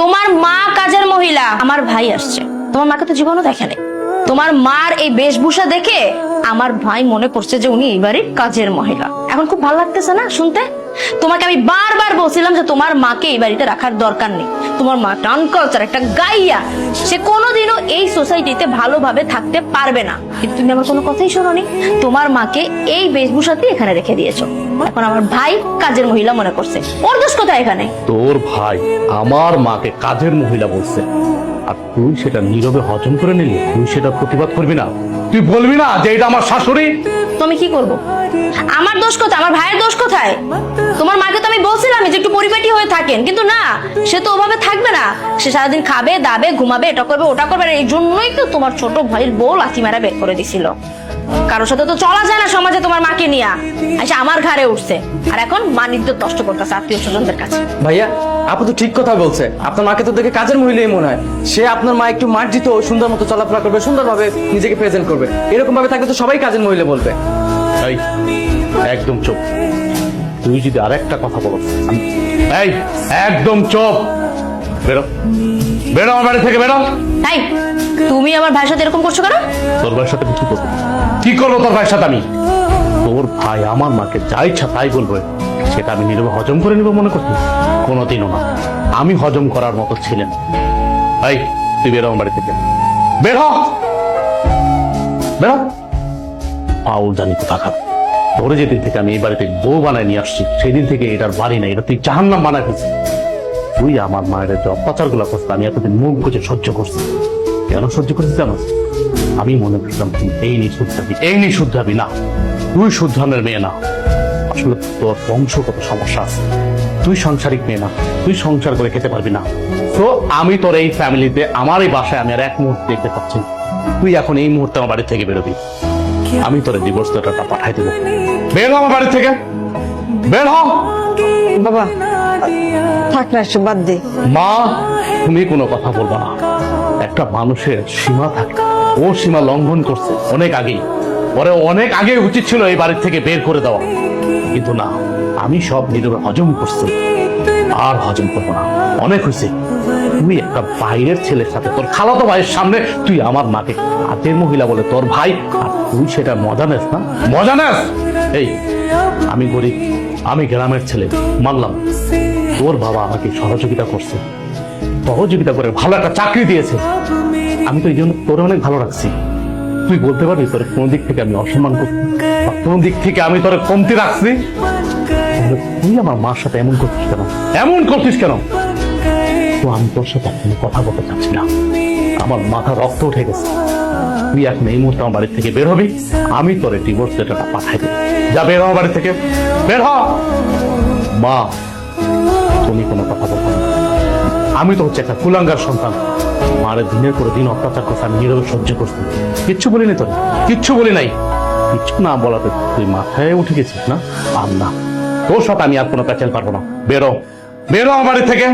তোমার মা কাজের মহিলা, আমার ভাই আসছে। তোমার মাকে তো জীবনও দেখে নাই। তোমার মার এই বেশভূষা দেখে আমার ভাই মনে করছে যে উনি এই বাড়ির কাজের মহিলা। এখন খুব ভালো লাগতেছে না শুনতে? তোমাকে আমি বারবার বলছিলাম যে তোমার মাকে এই বাড়িতে রাখার দরকার নেই। তোমার মা আনকালচার, একটা গাইয়া, সে কোনোদিনও এই সোসাইটিতে ভালোভাবে থাকতে পারবে না। কিন্তু তুমি আমার কোনো কথাই শোনোনি, তোমার মাকে এই বেশভূষাতেই এখানে রেখে দিয়েছো। এখন আমার ভাই কাজের মহিলা মনে করছে। ওর দোষ কোথায় এখানে? তোর ভাই আমার মাকে কাজের মহিলা বলছে, আর তুই সেটা নীরবে হজম করে নিলি। তুই সেটা প্রতিবাদ করবি না? তুই বলবি না যে এটা আমার শাশুড়ি? তুমি কি করবো? আমার দোষ কোথায়? আমার ভাইয়ের দোষ কোথায়? তোমার মাকে তো আমি বলছিলাম যে একটু পরিপাটি হয়ে থাকেন, কিন্তু না, সে তো ওভাবে থাকবে না। সে সারাদিন খাবে, দাবে, ঘুমাবে, এটা করবে, ওটা করবে। এই জন্যই তো তোমার ছোট ভাইয়ের বউ লাথি মারা বের করে দিছিল। কারোর সাথে তো চলা যায় না সমাজে, তোমার মাকে নিয়ে এসে আমার ঘাড়ে উঠছে। আর এখন মানিজ্য নষ্ট করতেছে আত্মীয় স্বজনদের কাছে। ভাইয়া, আপু তো ঠিক কথা বলছে। আপনার মাকে তো দেখে কাজের মহিলাই মনে হয়। সে আপনার মা একটু মার্জিত, সুন্দর মতো চলাফেরা করবে, সুন্দরভাবে নিজেকে প্রেজেন্ট করবে। এরকম ভাবে থাকলে তো সবাই কাজের মহিলা বলবে। এই, একদম চুপ। তুই যদি আরেকটা কথা বলো, এই একদম চুপ। বেরো, বেরো আমার বাড়ি থেকে, বেরো। তাই তুমি আমার ভাইয়ের সাথে এরকম করছো কেন? তোর ভাইয়ের সাথে কি করবো? কি করবো তোর ভাইয়ের সাথে আমি? তোর ভাই আমার মাকে যা ইচ্ছা তাই বলবে, সেটা আমি নীরবে হজম করে নিব মনে করছি? কোনোদিনও না। আমি হজম করার মতো ছিলেন। এই, তুই বেরো আমার বাড়ি থেকে, বের হ, বেরো। পাউল জানি তো টাকা ধরে যেদিন থেকে আমি এই বাড়িতে বউ বানায় নিয়ে আসছি, সেদিন থেকে এটার বাড়ি নাই, এটা তুই জাহান্নাম বানায় ফেলছিস। তুই আমার মায়ের যে অত্যাচার গুলা করছিস, আমি এতদিন মুখ বুঝে সহ্য করছি। কেন সহ্য করছিস জানো? আমি মনে করছিলাম তুই এই নিয়ে শুদ্ধাবি, এই নিয়ে শুদ্ধাবি। না, তুই শুদ্ধানের মেয়ে না। আসলে তোর বংশগত সমস্যা আছে। তুই সাংসারিক মেয়ে না, তুই সংসার করে খেতে পারবি না। তো আমি তোর এই ফ্যামিলিতে, আমার এই বাসায় আমি আর এক মুহূর্তে দেখতে পাচ্ছি। তুই এখন এই মুহূর্তে আমার বাড়ি থেকে বেরোবি। আমি তোর ডিভোর্স লেটারটা পাঠাই দেবো। বের হ আমার বাড়ি থেকে, বের হ। বাবা থাক না, এসব বাদ দে। মা, তুমি কোনো কথা বলবা না। একটা মানুষের সীমা থাকে, ও সীমা লঙ্ঘন করছে অনেক আগেই। পরে অনেক আগে উচিত ছিল এই বাড়ির থেকে বের করে দেওয়া, কিন্তু না, আমি সব নীরবে হজম করছি। আর হজম করবো না, অনেক হয়েছে। তুই একটা বাইরের ছেলের সাথে, তোর খালাতো ভাইয়ের সামনে তুই আমার মাকে কাজের মহিলা বলে তোর ভাই, আর তুই সেটা মজা নেস না? মজা নেস? এই, আমি গরিব, আমি গ্রামের ছেলে, মানলাম। তোর বাবা আমাকে সহযোগিতা করছে, সহযোগিতা করে ভালো একটা চাকরি দিয়েছে। আমি তো এই জন্য তোর অনেক ভালো রাখছি। তুই বলতে পারবি তোর কোন দিক থেকে আমি অসম্মান করছি, কোন দিক থেকে আমি তোর কমতি রাখছি? তুই আমার মার সাথে এমন করছিস কেন? এমন করছিস কেন? তো আমি তোর সাথে কোনো কথা বলতে চাচ্ছি না। আমার মাথা রক্ত উঠে গেছে। তুই এখন এই মুহূর্তে আমার বাড়ি থেকে বের হবি। আমি তোর ডিভোর্স লেটারটা পাঠাই দেব। যা, বের হ আমার বাড়ি থেকে, বের হ। মা, তুমি কোনো কথা বলবো না। আমি তো হচ্ছে একটা কুলাঙ্গার সন্তান। মারে দিনের পরে দিন অত্যাচার করছে, আমি নীরবে সহ্য করছি। কিচ্ছু বলিনি তোর, কিচ্ছু বলি নাই। কিচ্ছু না বলাতে তুই মাথায় উঠে গেছিস না? আর না, তোর সাথে আমি আর কোনো প্যাচেল পারবো না। বেরো, বেরো আমার বাড়ি থেকে।